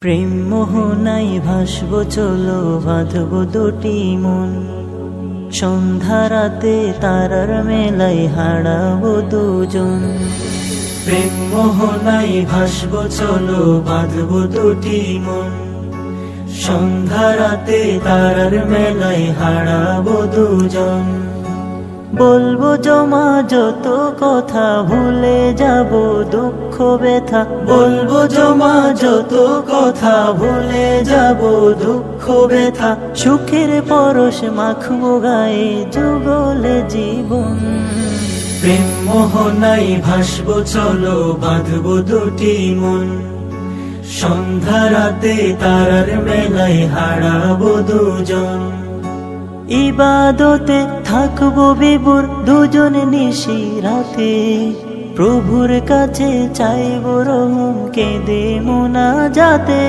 প্রেম মোহনায় ভাসব চলো, বাঁধব দুটি মন। সন্ধ্যা রাতে তারার মেলায় হারাবো দুজন। প্রেম মোহনায় ভাসব চলো, বাঁধব দুটি মন। সন্ধ্যা রাতে তারার মেলায় হারাবো দুজন। বলবো জমা যত কথা, ভুলে যাব দুঃখ ব্যথা। বলবো জমা যত কথা, ভুলে যাব দুঃখ ব্যথা। সুখের পরশ মাখবো গায়ে, যুগলে জীবন। প্রেম মোহনায় ভাসব চলো, বাঁধব দুটি মন। সন্ধ্যা রাতে তারার মেলায় হারাবো দুজন। ইবাদতে থাকবো বিভোর দুজন নিশি রাতে। প্রভুর কাছে চাইবো রহম, কেঁদে মোনাজাতে।